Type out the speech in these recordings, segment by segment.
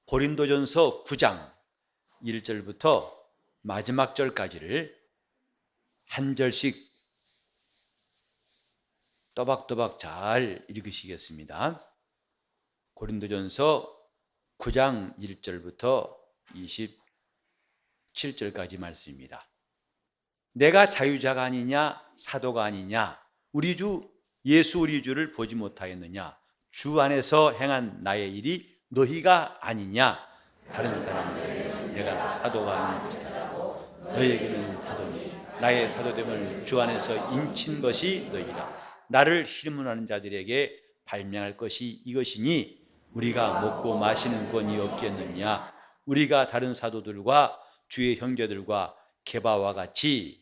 고린도전서 9장 1절부터 마지막 절까지를 한 절씩 또박또박 잘 읽으시겠습니다. 고린도전서 9장 1절부터 27절까지 말씀입니다. 내가 자유자가 아니냐 사도가 아니냐 우리 주 예수 우리 주를 보지 못하였느냐 주 안에서 행한 나의 일이 너희가 아니냐 다른 사람들에게는 내가 사도가 아니냐 너희에게는 사도니 나의 사도됨을 주 안에서 인친 것이 너희라 나를 희문하는 자들에게 발명할 것이 이것이니 우리가 먹고 마시는 권이 없겠느냐 우리가 다른 사도들과 주의 형제들과 게바와 같이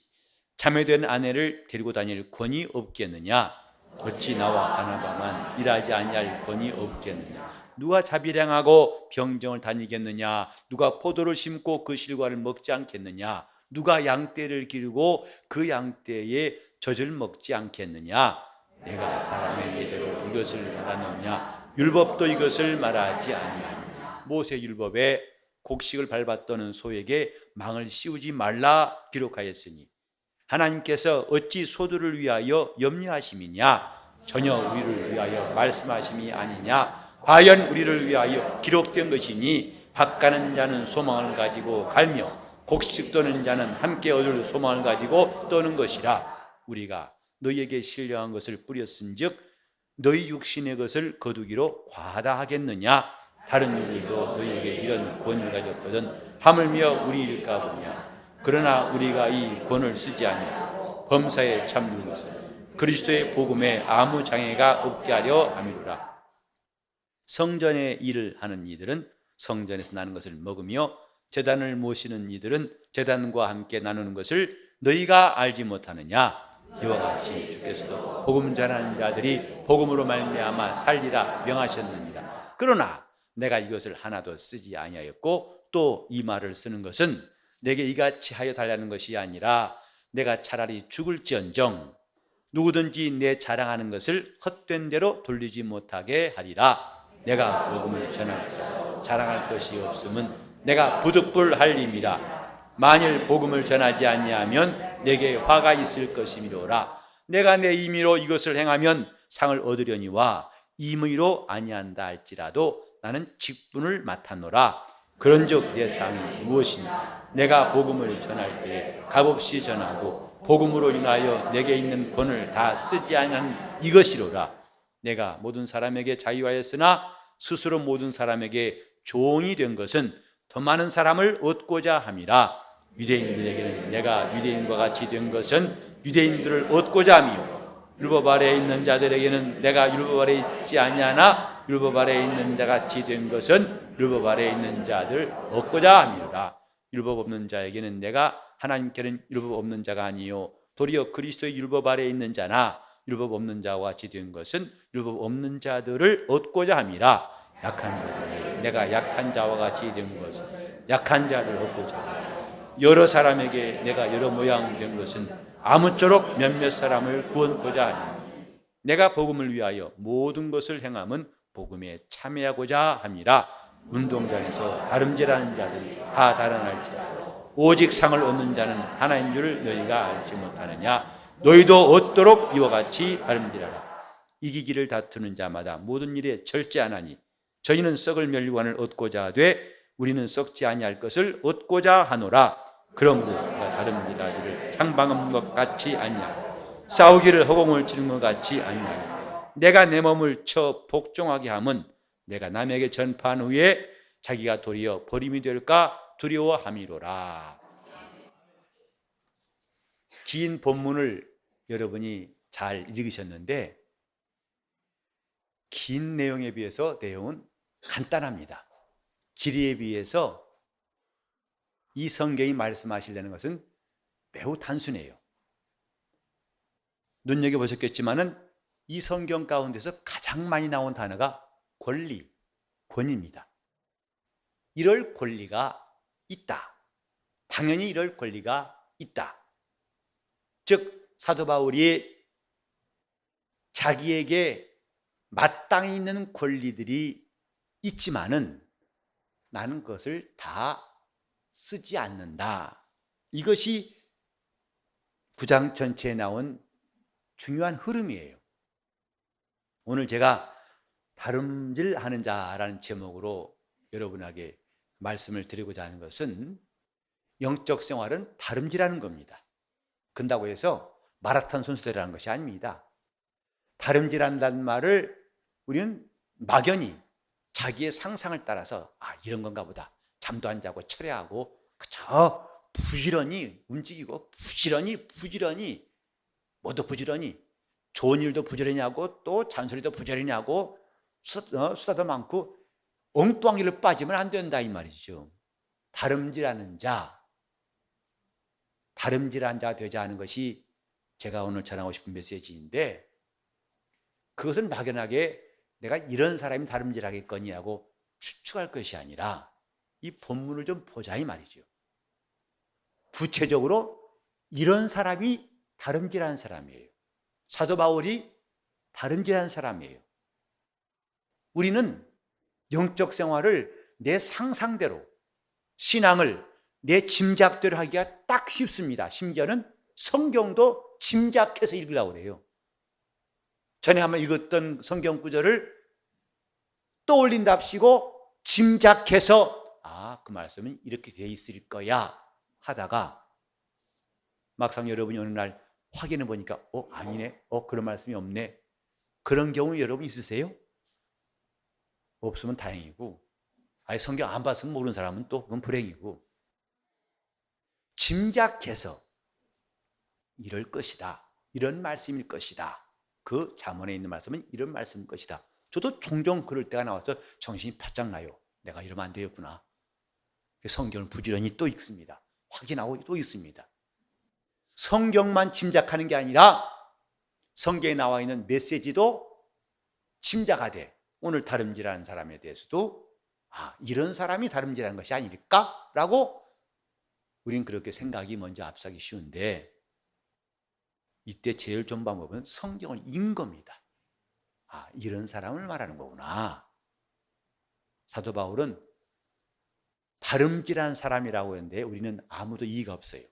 자매된 아내를 데리고 다닐 권이 없겠느냐 어찌 나와 바나바만 일하지 아니할 권이 없겠느냐 누가 자비량하고 병정을 다니겠느냐 누가 포도를 심고 그 실과를 먹지 않겠느냐 누가 양떼를 기르고 그 양떼의 젖을 먹지 않겠느냐 내가 사람의 예대로 이것을 말하느냐 율법도 이것을 말하지 아니하느냐 모세 율법에 곡식을 밟았더는 소에게 망을 씌우지 말라 기록하였으니 하나님께서 어찌 소들을 위하여 염려하심이냐 전혀 우리를 위하여 말씀하심이 아니냐 과연 우리를 위하여 기록된 것이니 밭가는 자는 소망을 가지고 갈며 곡식 떠는 자는 함께 얻을 소망을 가지고 떠는 것이라 우리가 너희에게 신령한 것을 뿌렸은즉 너희 육신의 것을 거두기로 과하다 하겠느냐 다른 이들도 너희에게 이런 권을 가졌거든 하물며 우리일까 보냐 그러나 우리가 이 권을 쓰지 아니하고 범사에 참는 것은 그리스도의 복음에 아무 장애가 없게 하려 함이로라 성전의 일을 하는 이들은 성전에서 나는 것을 먹으며 제단을 모시는 이들은 제단과 함께 나누는 것을 너희가 알지 못하느냐 이와 같이 주께서도 복음 전하는 자들이 복음으로 말미암아 살리라 명하셨느니라 그러나 내가 이것을 하나도 쓰지 아니하였고 또 이 말을 쓰는 것은 내게 이같이 하여 달라는 것이 아니라 내가 차라리 죽을지언정 누구든지 내 자랑하는 것을 헛된 대로 돌리지 못하게 하리라 내가 복음을 전할지라도 자랑할 것이 없음은 내가 부득불할 임이라 만일 복음을 전하지 아니하면 내게 화가 있을 것이미로라 내가 내 임의로 이것을 행하면 상을 얻으려니와 임의로 아니한다 할지라도 나는 직분을 맡았노라 그런즉 내 상이 무엇이냐 내가 복음을 전할 때에 값없이 전하고 복음으로 인하여 내게 있는 권을 다 쓰지 아니한 이것이로라 내가 모든 사람에게 자유하였으나 스스로 모든 사람에게 종이 된 것은 더 많은 사람을 얻고자 함이라 유대인들에게는 내가 유대인과 같이 된 것은 유대인들을 얻고자 함이요 율법 아래에 있는 자들에게는 내가 율법 아래에 있지 아니하나 율법 아래에 있는 자같이 된 것은 율법 아래에 있는 자들 얻고자 함이로라 율법 없는 자에게는 내가 하나님께는 율법 없는 자가 아니요 도리어 그리스도의 율법 아래에 있는 자나 율법 없는 자와 같이 된 것은 율법 없는 자들을 얻고자 함이라 약한 자들에게 내가 약한 자와 같이 된 것은 약한 자를 얻고자 함이라 여러 사람에게 내가 여러 모양 된 것은 아무쪼록 몇몇 사람을 구원하고자 하니 내가 복음을 위하여 모든 것을 행함은 복음에 참여하고자 함이라 운동장에서 다름질하는 자들이 다 달아날지라도 오직 상을 얻는 자는 하나인 줄 너희가 알지 못하느냐 너희도 얻도록 이와 같이 다름질하라 이기기를 다투는 자마다 모든 일에 절제하나니 저희는 썩을 멸류관을 얻고자 하되 우리는 썩지 아니할 것을 얻고자 하노라 그러므로 내가 다름질하기를 향방한 것 같이 아니하고 싸우기를 허공을 치는 것 같이 아니하고 내가 내 몸을 쳐 복종하게 함은 내가 남에게 전파한 후에 자기가 도리어 버림이 될까 두려워함이로라 긴 본문을 여러분이 잘 읽으셨는데 긴 내용에 비해서 내용은 간단합니다. 길이에 비해서 이 성경이 말씀하시려는 것은 매우 단순해요. 눈여겨보셨겠지만은 이 성경 가운데서 가장 많이 나온 단어가 권리, 권위입니다. 이럴 권리가 있다. 당연히 이럴 권리가 있다. 즉 사도 바울이 자기에게 마땅히 있는 권리들이 있지만은 나는 그것을 다 쓰지 않는다. 이것이 9장 전체에 나온 중요한 흐름이에요. 오늘 제가 다름질하는 자라는 제목으로 여러분에게 말씀을 드리고자 하는 것은 영적 생활은 다름질하는 겁니다. 그런다고 해서 마라톤 선수들이라는 것이 아닙니다. 다름질한다는 말을 우리는 막연히 자기의 상상을 따라서 이런 건가 보다. 잠도 안 자고 철회하고 그저 부지런히 움직이고 부지런히 뭐도 부지런히 좋은 일도 부지런히 하고 또 잔소리도 부지런히 하고 수다도 많고 엉뚱한 길로 빠지면 안 된다 이 말이죠. 다름질하는 자, 다름질한 자 되자 하는 것이 제가 오늘 전하고 싶은 메시지인데, 그것은 막연하게 내가 이런 사람이 다름질하겠거니 하고 추측할 것이 아니라 이 본문을 좀 보자 이 말이죠. 구체적으로 이런 사람이 다름질한 사람이에요. 사도 바울이 다름질한 사람이에요. 우리는 영적 생활을 내 상상대로, 신앙을 내 짐작대로 하기가 딱 쉽습니다. 심지어는 성경도 짐작해서 읽으려고 그래요. 전에 한번 읽었던 성경 구절을 떠올린답시고 짐작해서 그 말씀은 이렇게 되어 있을 거야 하다가 막상 여러분이 어느 날 확인해 보니까 아니네, 그런 말씀이 없네. 그런 경우 여러분 있으세요? 없으면 다행이고, 성경 안 봤으면 모르는 사람은 또 그건 불행이고, 짐작해서 이럴 것이다, 이런 말씀일 것이다, 그 잠언에 있는 말씀은 이런 말씀일 것이다. 저도 종종 그럴 때가 나와서 정신이 바짝 나요. 내가 이러면 안 되겠구나. 성경을 부지런히 또 읽습니다. 확인하고 또 읽습니다. 성경만 짐작하는 게 아니라 성경에 나와 있는 메시지도 짐작하되, 오늘 다름질하는 사람에 대해서도 이런 사람이 다름질하는 것이 아닐까라고 우린 그렇게 생각이 먼저 앞서기 쉬운데, 이때 제일 좋은 방법은 성경을 읽는 겁니다. 이런 사람을 말하는 거구나. 사도 바울은 다름질한 사람이라고 했는데 우리는 아무도 이의가 없어요.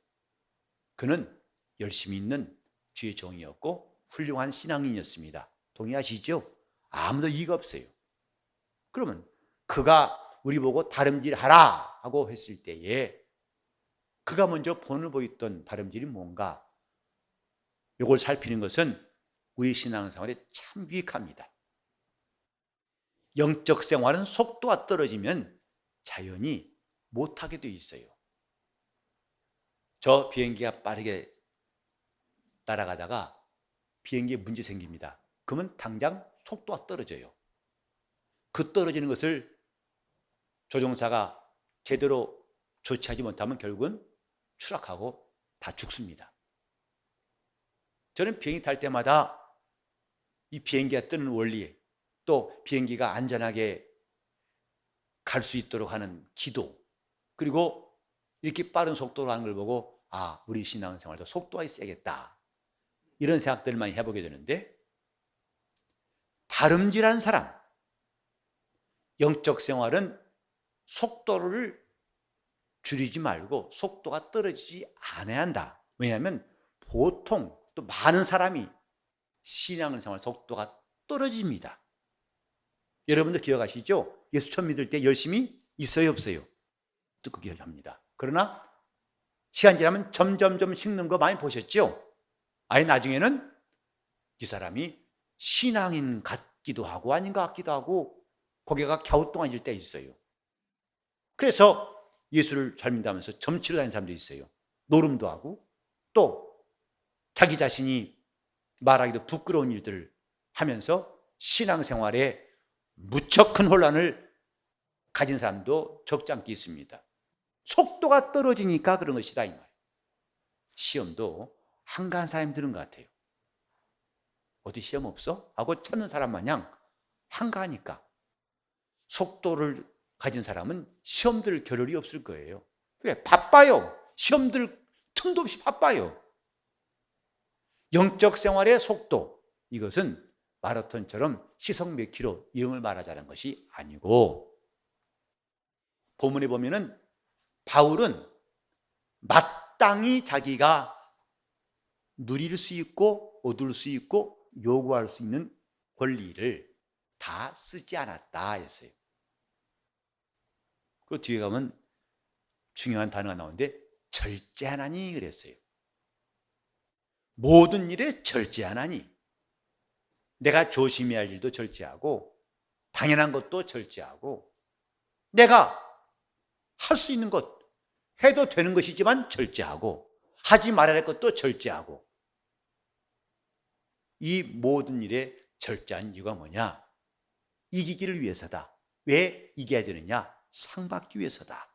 그는 열심히 있는 주의 종이었고 훌륭한 신앙인이었습니다. 동의하시죠? 아무도 이의가 없어요. 그러면 그가 우리 보고 다름질하라 하고 했을 때에 그가 먼저 본을 보였던 다름질이 뭔가, 이걸 살피는 것은 우리 신앙생활에 참 유익합니다. 영적 생활은 속도가 떨어지면 자연히 못하게 돼 있어요. 저 비행기가 빠르게 날아가다가 비행기에 문제 생깁니다. 그러면 당장 속도가 떨어져요. 그 떨어지는 것을 조종사가 제대로 조치하지 못하면 결국은 추락하고 다 죽습니다. 저는 비행기 탈 때마다 이 비행기가 뜨는 원리, 또 비행기가 안전하게 갈 수 있도록 하는 기도, 그리고 이렇게 빠른 속도로 하는 걸 보고 우리 신앙생활도 속도가 있어야겠다, 이런 생각들을 많이 해보게 되는데, 다름질한 사람, 영적 생활은 속도를 줄이지 말고 속도가 떨어지지 않아야 한다. 왜냐하면 보통 또 많은 사람이 신앙생활 속도가 떨어집니다. 여러분도 기억하시죠? 예수 처음 믿을 때 열심히 있어요, 없어요? 뜨겁게 합니다. 그러나 시간 지나면 점점 식는 거 많이 보셨죠? 나중에는 이 사람이 신앙인 같기도 하고 아닌 것 같기도 하고 고개가 갸우뚱해질 때 있어요. 그래서 예수를 잘 믿으면서 점치러 다니는 사람도 있어요. 노름도 하고 또 자기 자신이 말하기도 부끄러운 일들을 하면서 신앙생활에 무척 큰 혼란을 가진 사람도 적지 않게 있습니다. 속도가 떨어지니까 그런 것이다 이 말이에요. 시험도 한가한 사람이 드는 것 같아요. 어디 시험 없어? 하고 찾는 사람 마냥 한가하니까. 속도를 가진 사람은 시험 들 겨를이 없을 거예요. 왜? 바빠요. 시험 들 틈도 없이 바빠요. 영적 생활의 속도, 이것은 마라톤처럼 시속 몇 킬로 이런 걸 말하자는 것이 아니고, 본문에 보면은 바울은 마땅히 자기가 누릴 수 있고 얻을 수 있고 요구할 수 있는 권리를 다 쓰지 않았다 했어요. 그 뒤에 가면 중요한 단어가 나오는데 절제하나니 그랬어요. 모든 일에 절제하나니, 내가 조심해야 할 일도 절제하고 당연한 것도 절제하고 내가 할 수 있는 것, 해도 되는 것이지만 절제하고 하지 말아야 할 것도 절제하고, 이 모든 일에 절제한 이유가 뭐냐? 이기기를 위해서다. 왜 이겨야 되느냐? 상 받기 위해서다.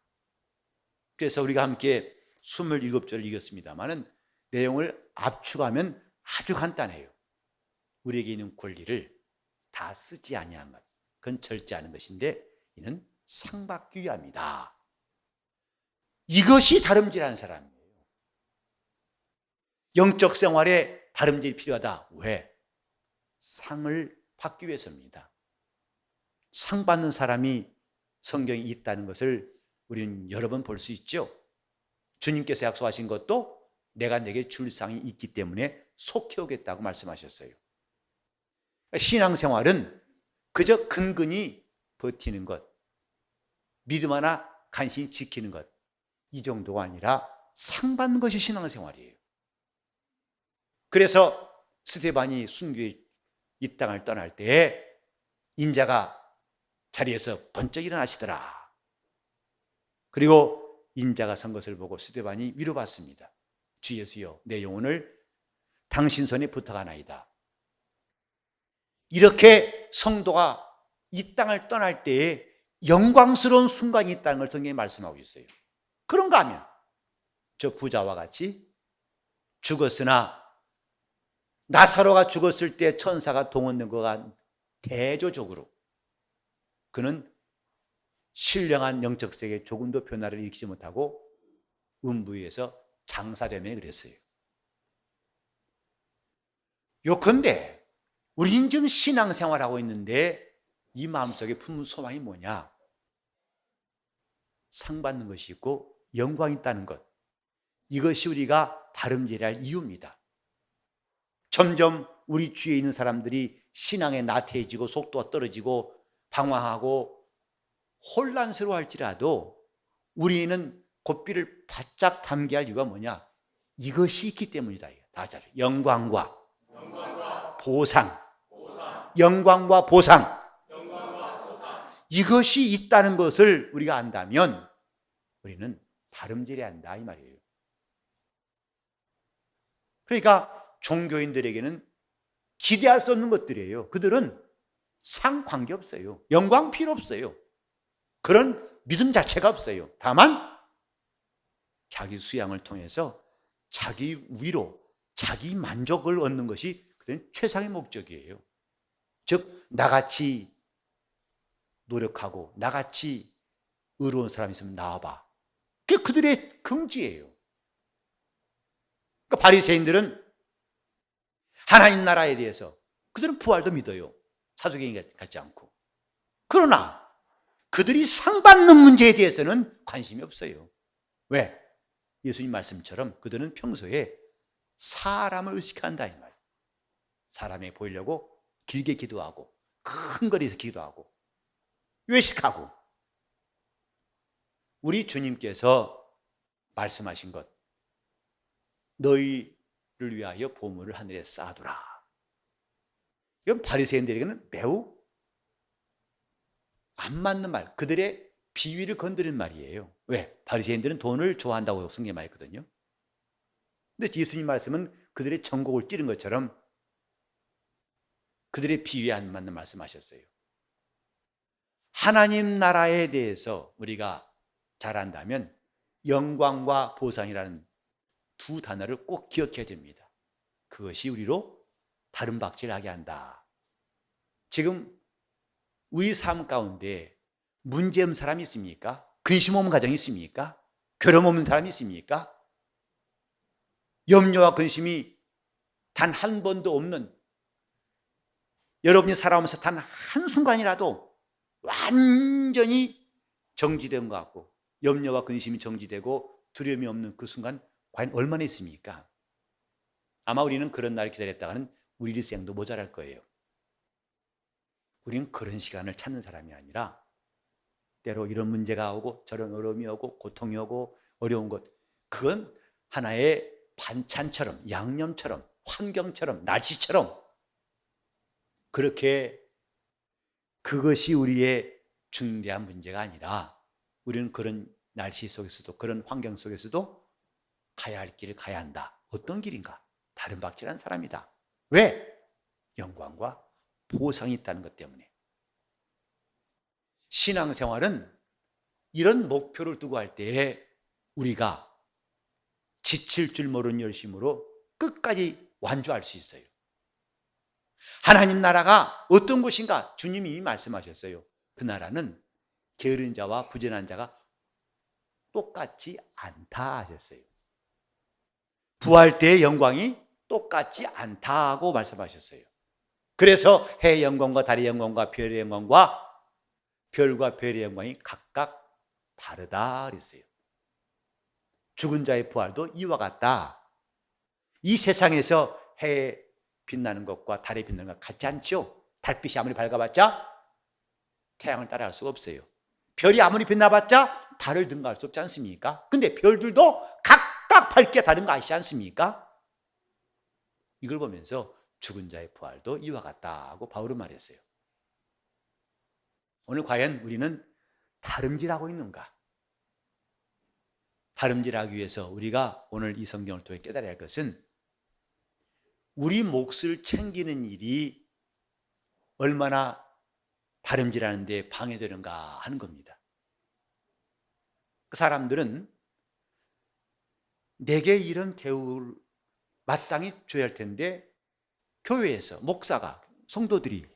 그래서 우리가 함께 27절을 읽었습니다마는 내용을 압축하면 아주 간단해요. 우리에게 있는 권리를 다 쓰지 아니한 것, 그건 절제하는 것인데 이는 상 받기 위함이다. 이것이 다름질하는 사람이에요. 영적 생활에 다름질이 필요하다. 왜? 상을 받기 위해서입니다. 상 받는 사람이 성경에 있다는 것을 우리는 여러 번 볼 수 있죠. 주님께서 약속하신 것도 내가 내게 줄 상이 있기 때문에 속해 오겠다고 말씀하셨어요. 신앙생활은 그저 근근히 버티는 것, 믿음 하나 간신히 지키는 것, 이 정도가 아니라 상 받는 것이 신앙생활이에요. 그래서 스데반이 순교의 이 땅을 떠날 때에 인자가 자리에서 번쩍 일어나시더라. 그리고 인자가 선 것을 보고 스데반이 위로받습니다. 주 예수여, 내 영혼을 당신 손에 부탁하나이다. 이렇게 성도가 이 땅을 떠날 때에 영광스러운 순간이 있다는 걸 성경에 말씀하고 있어요. 그런가 하면 저 부자와 같이 죽었으나 나사로가 죽었을 때 천사가 동원된 것과 대조적으로 그는 신령한 영적 세계에 조금도 변화를 일으키지 못하고 음부에서 장사되며 그랬어요. 요컨대 우리는 지금 신앙생활하고 있는데 이 마음속에 품은 소망이 뭐냐? 상 받는 것이 있고 영광이 있다는 것, 이것이 우리가 다름질할 이유입니다. 점점 우리 주위에 있는 사람들이 신앙에 나태해지고 속도가 떨어지고 방황하고 혼란스러워할지라도 우리는 고삐를 바짝 담게 할 이유가 뭐냐? 이것이 있기 때문이다. 다 잘. 영광과 보상. 영광과 보상. 이것이 있다는 것을 우리가 안다면 우리는 다름질해야 한다 이 말이에요. 그러니까 종교인들에게는 기대할 수 없는 것들이에요. 그들은 상 관계없어요. 영광 필요 없어요. 그런 믿음 자체가 없어요. 다만 자기 수양을 통해서 자기 위로, 자기 만족을 얻는 것이 그들은 최상의 목적이에요. 즉 나같이 노력하고 나같이 의로운 사람이 있으면 나와봐. 그게 그들의 긍지예요. 그러니까 바리새인들은 하나님 나라에 대해서 그들은 부활도 믿어요. 사두개인 같지 않고. 그러나 그들이 상 받는 문제에 대해서는 관심이 없어요. 왜? 예수님 말씀처럼 그들은 평소에 사람을 의식한다 이 말이에요. 사람에 보이려고 길게 기도하고 큰 거리에서 기도하고 외식하고. 우리 주님께서 말씀하신 것, 너희를 위하여 보물을 하늘에 쌓아두라. 이건 바리새인들에게는 매우 안 맞는 말, 그들의 비위를 건드리는 말이에요. 왜? 바리새인들은 돈을 좋아한다고 성경에 말했거든요. 근데 예수님 말씀은 그들의 전곡을 찌른 것처럼 그들의 비위에 안 맞는 말씀하셨어요. 하나님 나라에 대해서 우리가 잘 안다면 영광과 보상이라는 두 단어를 꼭 기억해야 됩니다. 그것이 우리로 다른 박질하게 한다. 지금 우리 삶 가운데 문제 없는 사람이 있습니까? 근심 없는 가정이 있습니까? 괴로움 없는 사람이 있습니까? 염려와 근심이 단 한 번도 없는, 여러분이 살아오면서 단 한순간이라도 완전히 정지된 것 같고 염려와 근심이 정지되고 두려움이 없는 그 순간 과연 얼마나 있습니까? 아마 우리는 그런 날을 기다렸다가는 우리 일생도 모자랄 거예요. 우리는 그런 시간을 찾는 사람이 아니라 때로 이런 문제가 오고 저런 어려움이 오고 고통이 오고 어려운 것, 그건 하나의 반찬처럼, 양념처럼, 환경처럼, 날씨처럼 그렇게 그것이 우리의 중대한 문제가 아니라 우리는 그런 날씨 속에서도 그런 환경 속에서도 가야 할 길을 가야 한다. 어떤 길인가? 다른 박질한 사람이다. 왜? 영광과 보상이 있다는 것 때문에. 신앙생활은 이런 목표를 두고 할 때에 우리가 지칠 줄 모르는 열심으로 끝까지 완주할 수 있어요. 하나님 나라가 어떤 곳인가? 주님이 이미 말씀하셨어요. 그 나라는 게으른 자와 부지런한 자가 똑같지 않다 하셨어요. 부활 때의 영광이 똑같지 않다고 말씀하셨어요. 그래서 해의 영광과 달의 영광과 별의 영광과 별과 별의 영광이 각각 다르다 그랬어요. 죽은 자의 부활도 이와 같다. 이 세상에서 해에 빛나는 것과 달에 빛나는 것 같지 않죠? 달빛이 아무리 밝아봤자 태양을 따라갈 수가 없어요. 별이 아무리 빛나봤자 달을 능가할 수 없지 않습니까? 근데 별들도 각각 밝게 다른 거 아시지 않습니까? 이걸 보면서 죽은 자의 부활도 이와 같다고 바울은 말했어요. 오늘 과연 우리는 다름질하고 있는가? 다름질하기 위해서 우리가 오늘 이 성경을 통해 깨달아야 할 것은 우리 몫을 챙기는 일이 얼마나 다름질하는 데 방해되는가 하는 겁니다. 그 사람들은 내게 이런 대우를 마땅히 줘야 할 텐데 교회에서 목사가, 성도들이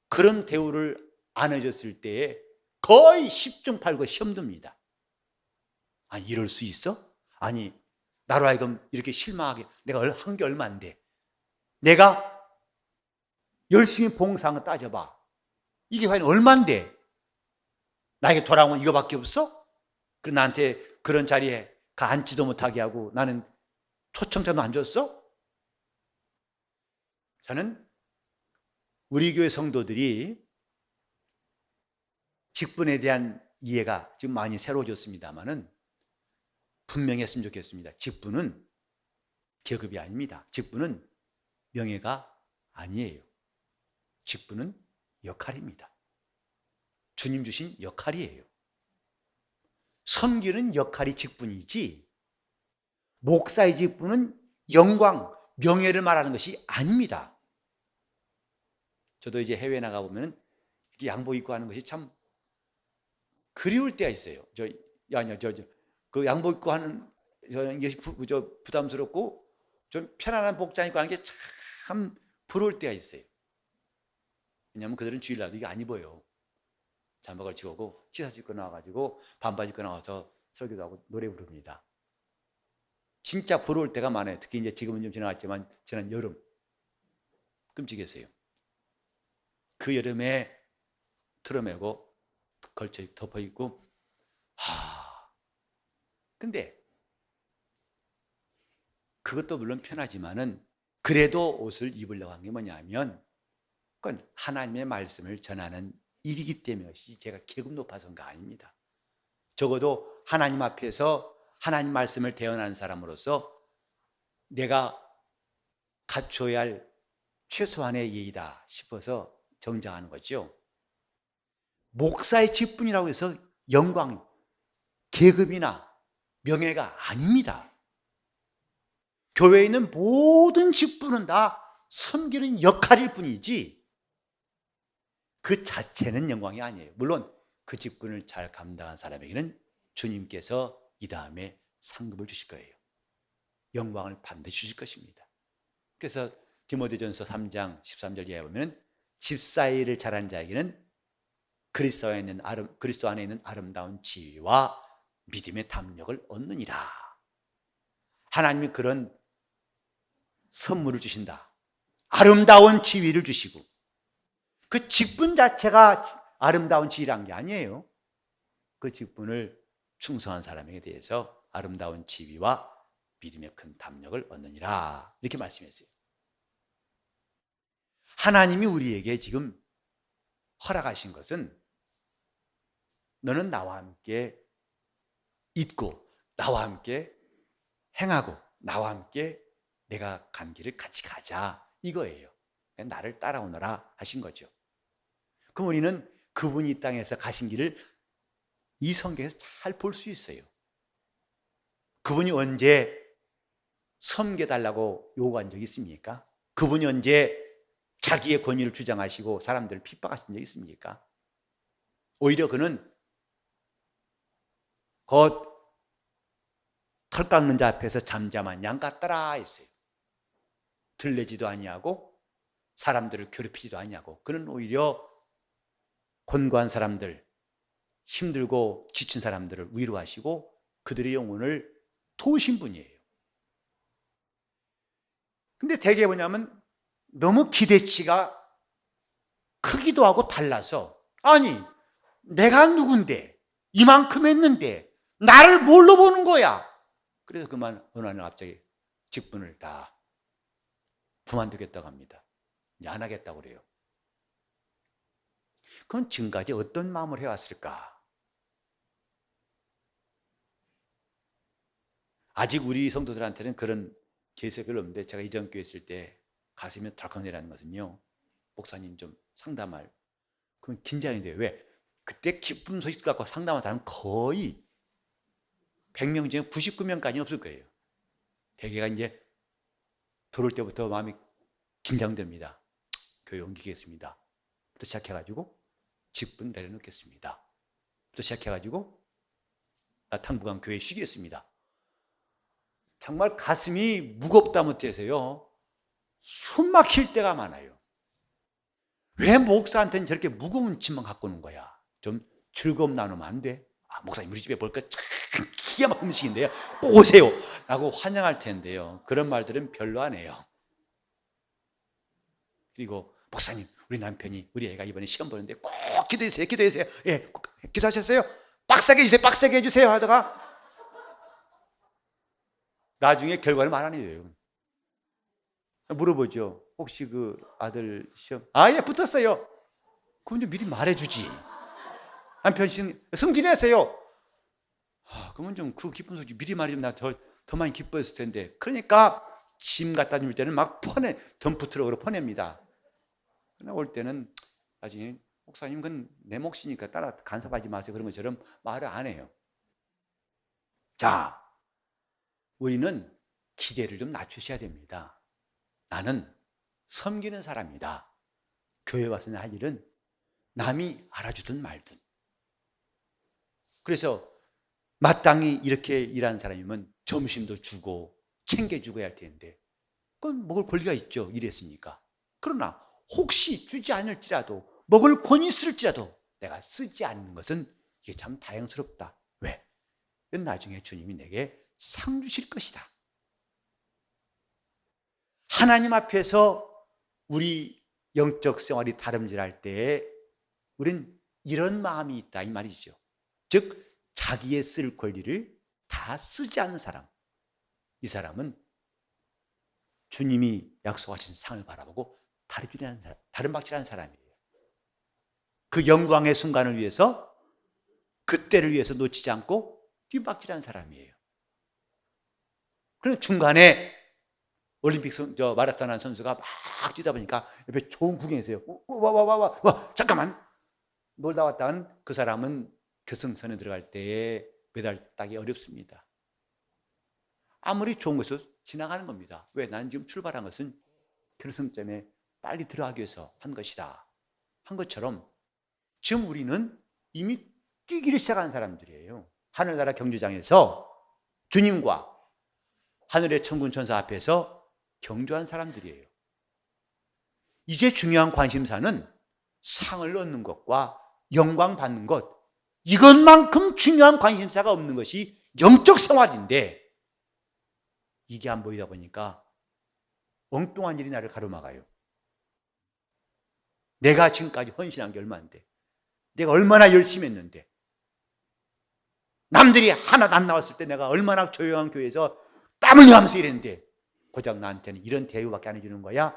그런 대우를 안 해줬을 때에 거의 10중 8구 시험 듭니다. 아니 이럴 수 있어? 아니 나로 하여금 이렇게 실망하게, 내가 한 게 얼마인데 내가 열심히 봉사한 거 따져봐, 이게 과연 얼마인데 나에게 돌아온 건 이거밖에 없어? 그 나한테 그런 자리에 가 앉지도 못하게 하고 나는 초청장도 안 줬어? 저는 우리 교회 성도들이 직분에 대한 이해가 지금 많이 새로워졌습니다만은 분명히 했으면 좋겠습니다. 직분은 계급이 아닙니다. 직분은 명예가 아니에요. 직분은 역할입니다. 주님 주신 역할이에요. 섬기는 역할이 직분이지 목사의 직분은 영광, 명예를 말하는 것이 아닙니다. 저도 이제 해외 나가보면 이렇게 양복 입고 하는 것이 참 그리울 때가 있어요. 그 양복 입고 하는 것이 부담스럽고 좀 편안한 복장 입고 하는 게 참 부러울 때가 있어요. 왜냐하면 그들은 주일날도 이게 안 입어요. 잠바를 치고 시사스 입고 나와가지고 반바지 입고 나와서 설교도 하고 노래 부릅니다. 진짜 부러울 때가 많아요. 특히 이제 지금은 좀 지나갔지만 지난 여름 끔찍했어요. 그 여름에 틀어매고 걸쳐 덮어 입고 근데 그것도 물론 편하지만은 그래도 옷을 입으려고 한 게 뭐냐면 그건 하나님의 말씀을 전하는 일이기 때문에 제가 계급 높아서가 아닙니다. 적어도 하나님 앞에서 하나님 말씀을 대언하는 사람으로서 내가 갖춰야 할 최소한의 예의다 싶어서 정장하는 거죠. 목사의 직분이라고 해서 영광, 계급이나 명예가 아닙니다. 교회에 있는 모든 직분은 다 섬기는 역할일 뿐이지 그 자체는 영광이 아니에요. 물론 그 직분을 잘 감당한 사람에게는 주님께서 이 다음에 상급을 주실 거예요. 영광을 반드시 주실 것입니다. 그래서 디모데전서 3장 13절 이하에 보면 집사일을 잘한 자에게는 그리스도 안에 있는 아름다운 지위와 믿음의 담력을 얻느니라. 하나님이 그런 선물을 주신다. 아름다운 지위를 주시고 그 직분 자체가 아름다운 지위란 게 아니에요. 그 직분을 충성한 사람에게 대해서 아름다운 지위와 믿음의 큰 담력을 얻느니라. 이렇게 말씀했어요. 하나님이 우리에게 지금 허락하신 것은 너는 나와 함께 있고 나와 함께 행하고 나와 함께 내가 간 길을 같이 가자 이거예요. 나를 따라오너라 하신 거죠. 그럼 우리는 그분이 이 땅에서 가신 길을 이 성경에서 잘 볼 수 있어요. 그분이 언제 섬겨달라고 요구한 적이 있습니까? 그분이 언제 자기의 권위를 주장하시고 사람들을 핍박하신 적이 있습니까? 오히려 그는 곧 털 깎는 자 앞에서 잠잠한 양 같더라 했어요. 들레지도 아니하고 사람들을 괴롭히지도 아니하고 그는 오히려 곤고한 사람들, 힘들고 지친 사람들을 위로하시고 그들의 영혼을 도우신 분이에요. 근데 대개 뭐냐면 너무 기대치가 크기도 하고 달라서 아니 내가 누군데 이만큼 했는데 나를 뭘로 보는 거야? 그래서 그만 어느 날 갑자기 직분을 다 그만두겠다고 합니다. 이제 안 하겠다고 그래요. 그럼 지금까지 어떤 마음을 해왔을까? 아직 우리 성도들한테는 그런 계획이 별로 없는데 제가 이전 교회 있을 때 가슴이 덜컥 내라는 것은요. 목사님 좀 상담할. 그럼 긴장이 돼요. 왜? 그때 기쁜 소식 갖고 상담한 사람은 거의 100명 중에 99명까지는 없을 거예요. 대개가 이제 들어올 때부터 마음이 긴장됩니다. 교회 옮기겠습니다. 부터 시작해가지고 직분 내려놓겠습니다. 부터 시작해가지고 나 당분간 교회 쉬겠습니다. 정말 가슴이 무겁다 못해서요. 숨 막힐 때가 많아요. 왜 목사한테는 저렇게 무거운 짐만 갖고 오는 거야? 좀 즐거움 나누면 안 돼? 아, 목사님 우리 집에 볼까 참 기가 막힌 음식인데요. 꼭 오세요. 라고 환영할 텐데요. 그런 말들은 별로 안 해요. 그리고 목사님 우리 남편이 우리 애가 이번에 시험 보는데 꼭 기도해주세요. 기도해주세요. 예, 기도하셨어요? 빡세게 해주세요. 빡세게 해주세요 하다가 나중에 결과를 말 안 해요. 물어보죠. 혹시 그 아들 시험 예 붙었어요. 그럼 좀 미리 말해주지. 한편 승진했어요. 그러면 좀 그 기쁜 소식 미리 말해주면 나 더 많이 기뻐했을 텐데. 그러니까 짐 갖다 줄 때는 막 덤프 트럭으로 퍼냅니다. 그러나 올 때는 나중에 목사님 그건 내 몫이니까 따라 간섭하지 마세요. 그런 것처럼 말을 안 해요. 자, 우리는 기대를 좀 낮추셔야 됩니다. 나는 섬기는 사람이다. 교회 와서 할 일은 남이 알아주든 말든. 그래서 마땅히 이렇게 일하는 사람이면 점심도 주고 챙겨주고 해야 할 텐데 그건 먹을 권리가 있죠. 일했으니까. 그러나 혹시 주지 않을지라도 먹을 권이 있을지라도 내가 쓰지 않는 것은 이게 참 다행스럽다. 왜? 나중에 주님이 내게 상 주실 것이다. 하나님 앞에서 우리 영적 생활이 다름질할 때에 우리는 이런 마음이 있다 이 말이죠. 즉 자기의 쓸 권리를 다 쓰지 않는 사람. 이 사람은 주님이 약속하신 상을 바라보고 다름박질하는 사람이에요. 그 영광의 순간을 위해서 그 때를 위해서 놓치지 않고 뒤박질하는 사람이에요. 그럼 중간에 올림픽 마라톤 한 선수가 막 뛰다 보니까 옆에 좋은 구경이 있어요. 와, 잠깐만. 놀다 왔다는 그 사람은 결승선에 들어갈 때에 메달 따기 어렵습니다. 아무리 좋은 것을 지나가는 겁니다. 왜? 난 지금 출발한 것은 결승점에 빨리 들어가기 위해서 한 것이다. 한 것처럼 지금 우리는 이미 뛰기를 시작한 사람들이에요. 하늘나라 경주장에서 주님과 하늘의 천군 천사 앞에서 경주한 사람들이에요. 이제 중요한 관심사는 상을 얻는 것과 영광 받는 것, 이것만큼 중요한 관심사가 없는 것이 영적 생활인데 이게 안 보이다 보니까 엉뚱한 일이 나를 가로막아요. 내가 지금까지 헌신한 게 얼마인데, 내가 얼마나 열심히 했는데, 남들이 하나도 안 나왔을 때 내가 얼마나 조용한 교회에서 땀을 흘리면서 이랬는데 고작 나한테는 이런 대우밖에 안 해주는 거야?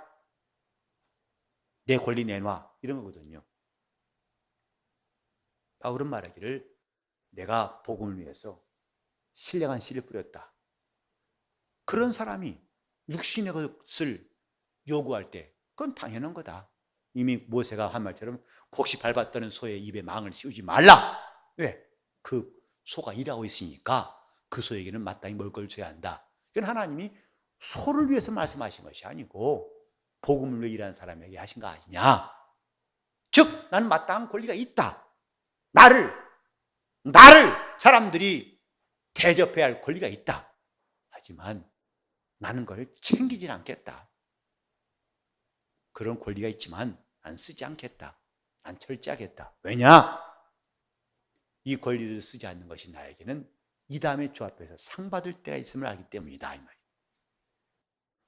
내 권리 내놔. 이런 거거든요. 바울은 말하기를 내가 복음을 위해서 신령한 씨를 뿌렸다. 그런 사람이 육신의 것을 요구할 때 그건 당연한 거다. 이미 모세가 한 말처럼 혹시 밟았다는 소의 입에 망을 씌우지 말라. 왜? 그 소가 일하고 있으니까 그 소에게는 마땅히 먹을 걸 줘야 한다. 이건 하나님이 소를 위해서 말씀하신 것이 아니고 복음을 위해 일하는 사람에게 하신 거 아니냐. 즉 나는 마땅한 권리가 있다. 나를 사람들이 대접해야 할 권리가 있다. 하지만 나는 그걸 챙기진 않겠다. 그런 권리가 있지만 난 쓰지 않겠다. 난 철저하겠다. 왜냐? 이 권리를 쓰지 않는 것이 나에게는 이 다음에 주 앞에서 상 받을 때가 있음을 알기 때문이다. 이 말이에요.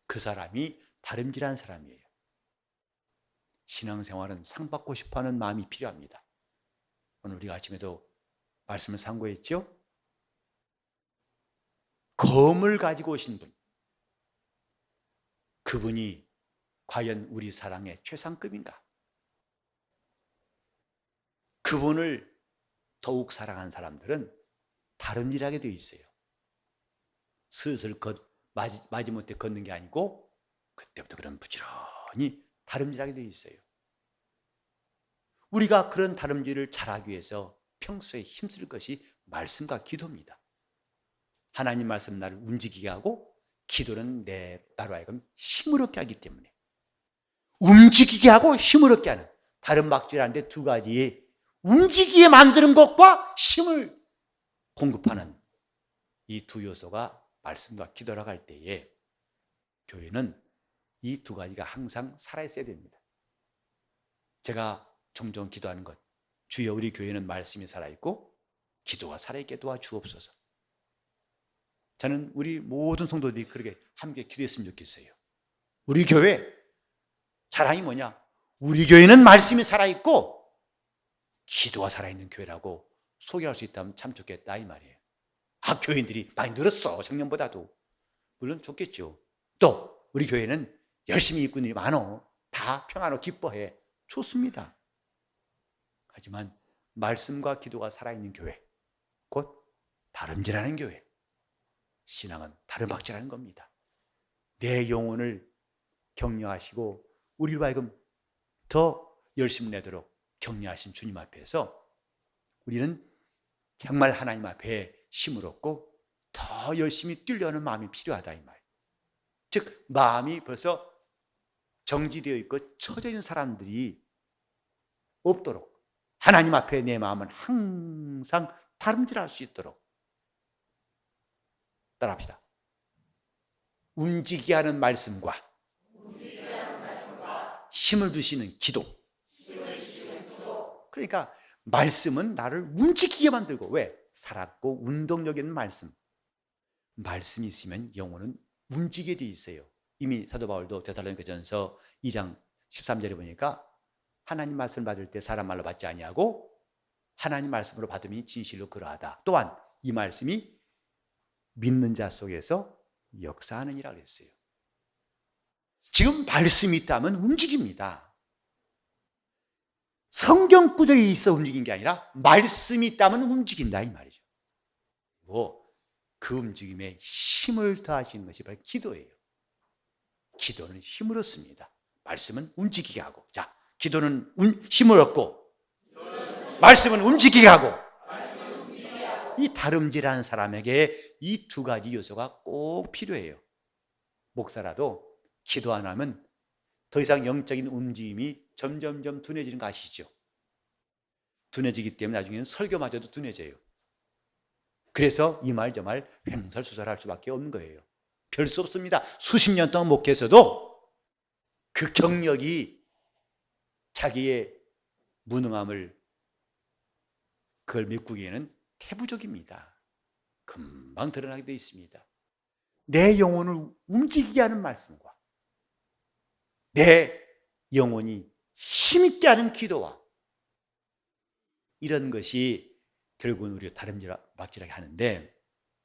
그 사람이 다름질한 사람이에요. 신앙생활은 상 받고 싶어하는 마음이 필요합니다. 오늘 우리가 아침에도 말씀을 상고했죠? 검을 가지고 오신 분, 그분이 과연 우리 사랑의 최상급인가? 그분을 더욱 사랑하는 사람들은 다름질하게 되어 있어요. 슬슬 마지못해 걷는 게 아니고 그때부터 그런 부지런히 다름질하게 되어 있어요. 우리가 그런 다름질을 잘하기 위해서 평소에 힘쓸 것이 말씀과 기도입니다. 하나님 말씀 나를 움직이게 하고 기도는 나로 하여금 힘을 얻게 하기 때문에 움직이게 하고 힘을 얻게 하는 다른 막질하는데 두 가지의 움직이게 만드는 것과 힘을 공급하는 이 두 요소가 말씀과 기도라고 할 때에 교회는 이 두 가지가 항상 살아있어야 됩니다. 제가 종종 기도하는 것, 주여 우리 교회는 말씀이 살아있고 기도가 살아있게 도와주옵소서. 저는 우리 모든 성도들이 그렇게 함께 기도했으면 좋겠어요. 우리 교회 자랑이 뭐냐? 우리 교회는 말씀이 살아있고 기도가 살아있는 교회라고 소개할 수 있다면 참 좋겠다 이 말이에요. 교인들이 많이 늘었어 작년보다도. 물론 좋겠죠. 또 우리 교회는 열심히 일꾼들이 많어. 다 평안하고 기뻐해. 좋습니다. 하지만 말씀과 기도가 살아있는 교회, 곧 다름질하는 교회, 신앙은 다름박질하는 겁니다. 내 영혼을 격려하시고 우리로 하여금 더 열심히 내도록 격려하신 주님 앞에서 우리는 정말 하나님 앞에 힘을 얻고 더 열심히 뛰려는 마음이 필요하다 이 말. 즉 마음이 벌써 정지되어 있고 처져 있는 사람들이 없도록 하나님 앞에 내 마음은 항상 다름질할 수 있도록 따라합시다. 움직이게 하는 말씀과 힘을 주시는 기도. 그러니까 말씀은 나를 움직이게 만들고, 왜? 살았고 운동력 있는 말씀. 말씀이 있으면 영혼은 움직이게 돼 있어요. 이미 사도 바울도 데살로니가전서 2장 13절에 보니까 하나님 말씀을 받을 때 사람 말로 받지 아니하고 하나님 말씀으로 받음이 진실로 그러하다. 또한 이 말씀이 믿는 자 속에서 역사하느니라 그랬어요. 지금 말씀이 있다면 움직입니다. 성경 구절이 있어 움직인 게 아니라 말씀이 있다면 움직인다 이 말이죠. 그리고 그 움직임에 힘을 더하시는 것이 바로 기도예요. 기도는 힘을 얻습니다. 말씀은 움직이게 하고, 자, 기도는 힘을 얻고, 말씀은 움직이게 하고. 이 다름질하는 사람에게 이 두 가지 요소가 꼭 필요해요. 목사라도 기도 안 하면 더 이상 영적인 움직임이 점점점 둔해지는 거 아시죠? 둔해지기 때문에 나중에는 설교마저도 둔해져요. 그래서 이 말 저 말 횡설수설할 수밖에 없는 거예요. 별 수 없습니다. 수십 년 동안 목회에서도 그 경력이 자기의 무능함을 그걸 메꾸기에는 태부적입니다. 금방 드러나게 되어 있습니다. 내 영혼을 움직이게 하는 말씀과 내 영혼이 힘있게 하는 기도와 이런 것이 결국은 우리가 다름질하게 하는데,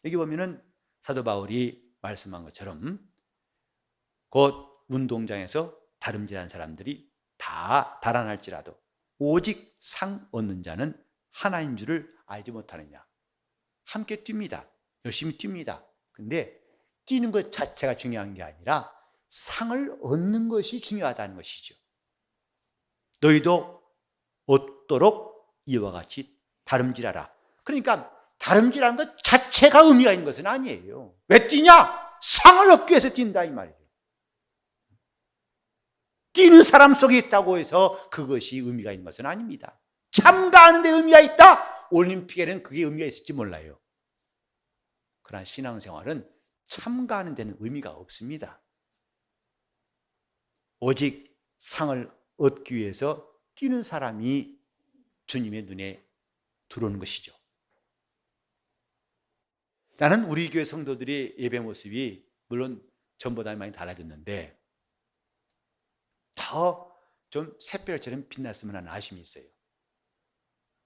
여기 보면은 사도 바울이 말씀한 것처럼 곧 운동장에서 다름질한 사람들이 다 달아날지라도 오직 상 얻는 자는 하나인 줄을 알지 못하느냐. 함께 뜁니다. 열심히 뜁니다. 근데 뛰는 것 자체가 중요한 게 아니라 상을 얻는 것이 중요하다는 것이죠. 너희도 얻도록 이와 같이 다름질하라. 그러니까 다름질하는 것 자체가 의미가 있는 것은 아니에요. 왜 뛰냐? 상을 얻기 위해서 뛴다 이 말이죠. 뛰는 사람 속에 있다고 해서 그것이 의미가 있는 것은 아닙니다. 참가하는 데 의미가 있다? 올림픽에는 그게 의미가 있을지 몰라요. 그러나 신앙생활은 참가하는 데는 의미가 없습니다. 오직 상을 얻기 위해서 뛰는 사람이 주님의 눈에 들어오는 것이죠. 나는 우리 교회 성도들의 예배 모습이 물론 전보다 많이 달라졌는데 더 좀 샛별처럼 빛났으면 하는 아쉬움이 있어요.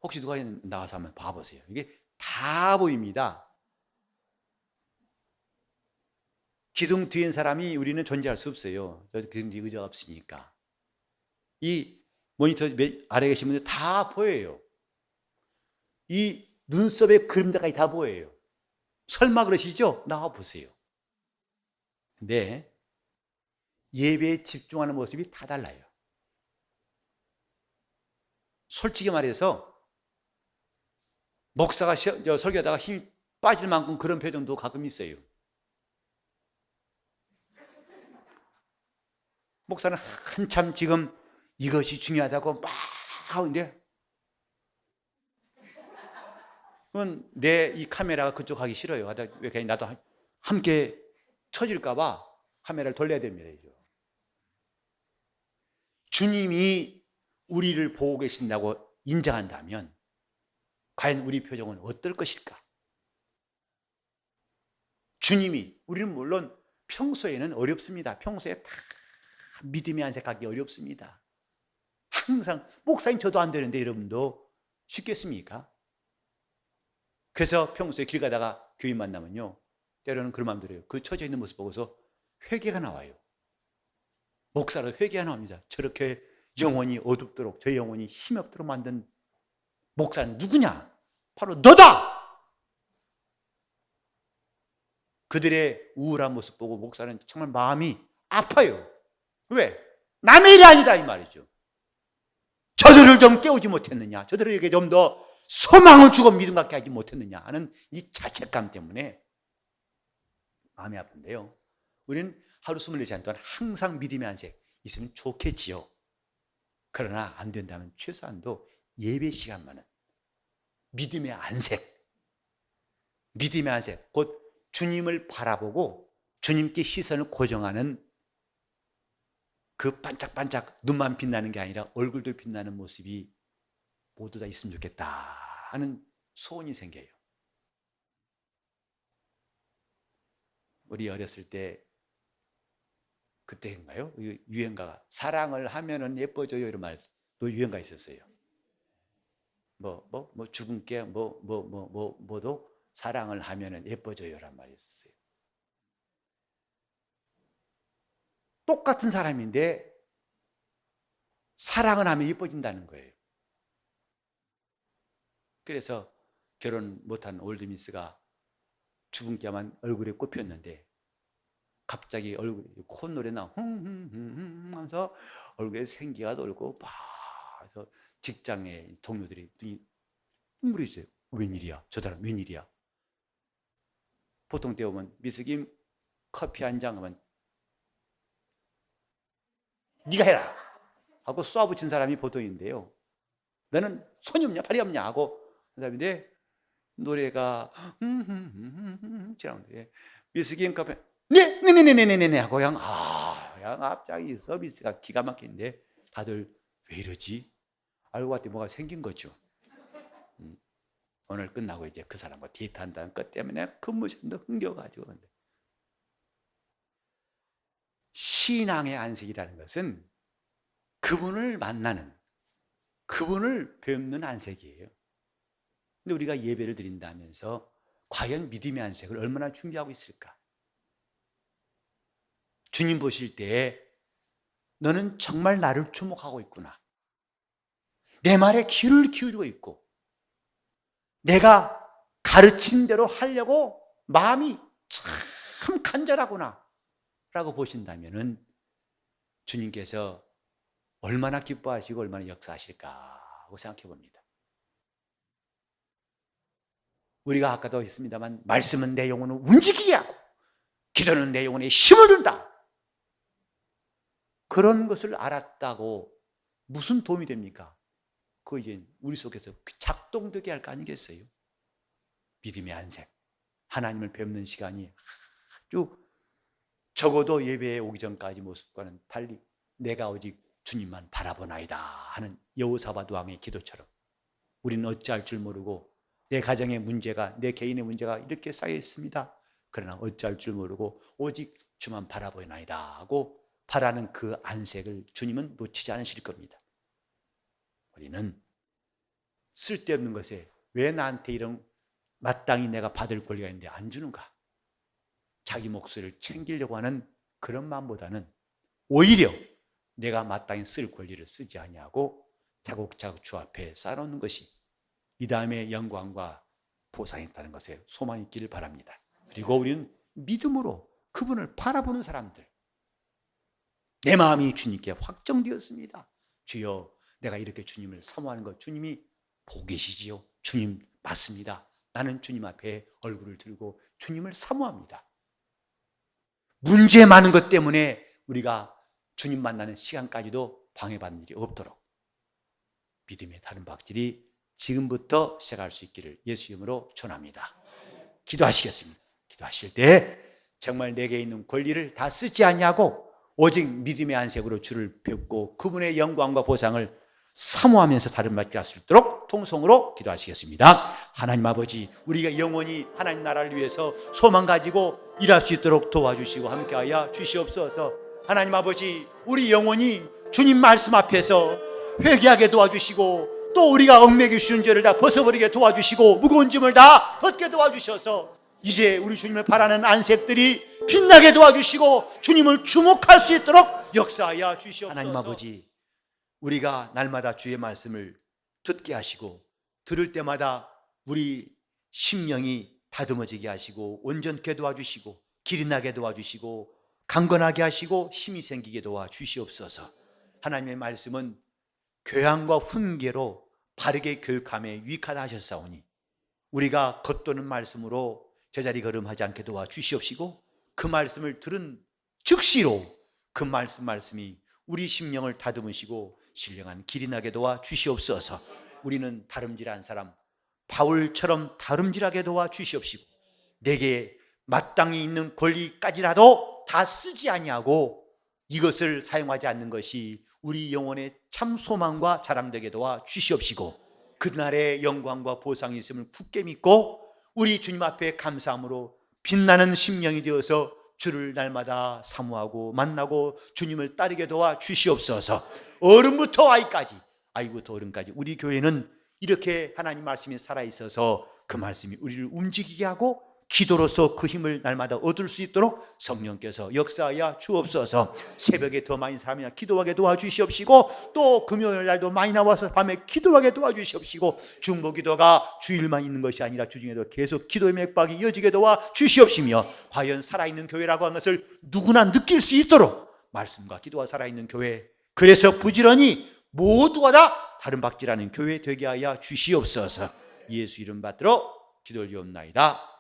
혹시 누가 나와서 한번 봐보세요. 이게 다 보입니다. 기둥 뒤인 사람이 우리는 존재할 수 없어요. 기둥 뒤에 의자가 없으니까. 이 모니터 아래에 계신 분들 다 보여요. 이 눈썹의 그림자까지 다 보여요. 설마 그러시죠? 나와 보세요. 근데 예배에 집중하는 모습이 다 달라요. 솔직히 말해서 목사가 설교하다가 힘이 빠질 만큼 그런 표정도 가끔 있어요. 목사는 한참 지금 이것이 중요하다고 막 하는데 그러면 내 이 카메라가 그쪽 가기 싫어요. 왜 나도 함께 쳐질까 봐 카메라를 돌려야 됩니다. 주님이 우리를 보고 계신다고 인정한다면 과연 우리 표정은 어떨 것일까? 주님이, 우리는 물론 평소에는 어렵습니다. 평소에 다 믿음의 안색하기 어렵습니다. 항상 목사님 저도 안 되는데 여러분도 쉽겠습니까? 그래서 평소에 길 가다가 교인 만나면요 때로는 그런 마음 들어요. 그 처져 있는 모습 보고서 회개가 나와요. 목사로 회개가 나옵니다. 저렇게 영혼이 어둡도록 저 영혼이 힘이 없도록 만든 목사는 누구냐? 바로 너다! 그들의 우울한 모습 보고 목사는 정말 마음이 아파요. 왜? 남의 일이 아니다 이 말이죠. 저들을 좀 깨우지 못했느냐? 저들에게 좀 더 소망을 주고 믿음 갖게 하지 못했느냐 하는 이 자책감 때문에 마음이 아픈데요. 우리는 하루 24시간 동안 항상 믿음의 안색 있으면 좋겠지요. 그러나 안 된다면 최소한도 예배 시간만은 믿음의 안색, 곧 주님을 바라보고 주님께 시선을 고정하는 그 반짝반짝 눈만 빛나는 게 아니라 얼굴도 빛나는 모습이 모두 다 있으면 좋겠다 하는 소원이 생겨요. 우리 어렸을 때 그때인가요? 유행가가 사랑을 하면은 예뻐져요 이런 말도 유행가 있었어요. 죽은께 뭐도 사랑을 하면은 예뻐져요란 말이 있었어요. 똑같은 사람인데 사랑을 하면 예뻐진다는 거예요. 그래서 결혼 못한 올드미스가 주근깨만 얼굴에 꼽혔는데 갑자기 얼굴에 콧노래 나 하면서 얼굴에 생기가 돌고 그래서 직장의 동료들이 눈이 웅그리세요. 웬일이야? 저 사람 웬일이야? 보통 때 오면 미숙임 커피 한 잔 하면 네가 해라 하고 쏴붙인 사람이 보통인데요. 너는 손이 없냐 발이 없냐 하고 그 사람인데 노래가 지나오는데 미숙임 커피 네네네네네네 하고 그냥 갑자기 서비스가 기가 막힌데 다들 왜 이러지? 알고 봤더니 뭐가 생긴 거죠. 오늘 끝나고 이제 그 사람과 데이트한다는 것 때문에 근무실도 흥겨가지고. 신앙의 안색이라는 것은 그분을 만나는, 그분을 뵙는 안색이에요. 근데 우리가 예배를 드린다면서 과연 믿음의 안색을 얼마나 준비하고 있을까? 주님 보실 때 너는 정말 나를 주목하고 있구나. 내 말에 귀를 기울이고 있고 내가 가르친 대로 하려고 마음이 참 간절하구나 라고 보신다면 주님께서 얼마나 기뻐하시고 얼마나 역사하실까 하고 생각해 봅니다. 우리가 아까도 했습니다만 말씀은 내 영혼을 움직이게 하고 기도는 내 영혼에 힘을 준다. 그런 것을 알았다고 무슨 도움이 됩니까? 그거 이제 우리 속에서 작동되게 할 거 아니겠어요? 믿음의 안색, 하나님을 뵙는 시간이 아주 적어도 예배에 오기 전까지 모습과는 달리 내가 오직 주님만 바라보나이다 하는 여호사밧 왕의 기도처럼 우리는 어찌할 줄 모르고 내 가정의 문제가, 내 개인의 문제가 이렇게 쌓여 있습니다. 그러나 어찌할 줄 모르고 오직 주만 바라보나이다 하고 바라는 그 안색을 주님은 놓치지 않으실 겁니다. 우리는 쓸데없는 것에 왜 나한테 이런 마땅히 내가 받을 권리가 있는데 안 주는가? 자기 목소리를 챙기려고 하는 그런 마음보다는 오히려 내가 마땅히 쓸 권리를 쓰지 아니하고 차곡차곡 주 앞에 쌓아놓는 것이 이 다음에 영광과 보상이 있다는 것에 소망이 있기를 바랍니다. 그리고 우리는 믿음으로 그분을 바라보는 사람들, 내 마음이 주님께 확정되었습니다. 주여, 내가 이렇게 주님을 사모하는 것 주님이 보고 계시지요? 주님 맞습니다. 나는 주님 앞에 얼굴을 들고 주님을 사모합니다. 문제 많은 것 때문에 우리가 주님 만나는 시간까지도 방해받는 일이 없도록 믿음의 다른 박질이 지금부터 시작할 수 있기를 예수 이름으로 축원합니다. 기도하시겠습니다. 기도하실 때 정말 내게 있는 권리를 다 쓰지 않냐고 오직 믿음의 안색으로 주를 뵙고 그분의 영광과 보상을 사모하면서 다른 받지 할 수 있도록 통성으로 기도하시겠습니다. 하나님 아버지, 우리가 영원히 하나님 나라를 위해서 소망 가지고 일할 수 있도록 도와주시고 함께하여 주시옵소서. 하나님 아버지, 우리 영원히 주님 말씀 앞에서 회개하게 도와주시고 또 우리가 얽매기 쉬운 죄를 다 벗어버리게 도와주시고 무거운 짐을 다 벗게 도와주셔서 이제 우리 주님을 바라는 안색들이 빛나게 도와주시고 주님을 주목할 수 있도록 역사하여 주시옵소서. 하나님 아버지, 우리가 날마다 주의 말씀을 듣게 하시고 들을 때마다 우리 심령이 다듬어지게 하시고 온전케 도와주시고 길이 나게 도와주시고 강건하게 하시고 힘이 생기게 도와주시옵소서. 하나님의 말씀은 교양과 훈계로 바르게 교육함에 유익하다 하셨사오니 우리가 겉도는 말씀으로 제자리 걸음하지 않게 도와주시옵시고 그 말씀을 들은 즉시로 그 말씀이 우리 심령을 다듬으시고 신령한 길이 나게 도와주시옵소서. 우리는 다름질한 사람 바울처럼 다름질하게 도와주시옵시고 내게 마땅히 있는 권리까지라도 다 쓰지 아니하고 이것을 사용하지 않는 것이 우리 영혼의 참 소망과 자랑되게 도와주시옵시고 그날의 영광과 보상이 있음을 굳게 믿고 우리 주님 앞에 감사함으로 빛나는 심령이 되어서 주를 날마다 사모하고 만나고 주님을 따르게 도와주시옵소서. 어른부터 아이까지, 아이부터 어른까지 우리 교회는 이렇게 하나님 말씀이 살아있어서 그 말씀이 우리를 움직이게 하고 기도로서 그 힘을 날마다 얻을 수 있도록 성령께서 역사하여 주옵소서. 새벽에 더 많이 사람이나 기도하게 도와주시옵시고 또 금요일 날도 많이 나와서 밤에 기도하게 도와주시옵시고 중보기도가 주일만 있는 것이 아니라 주중에도 계속 기도의 맥박이 이어지게 도와주시옵시며 과연 살아있는 교회라고 하는 것을 누구나 느낄 수 있도록 말씀과 기도가 살아있는 교회, 그래서 부지런히 모두가 다 다른 박지라는 교회 되게 하여 주시옵소서. 예수 이름 받들어 기도를 드리옵나이다.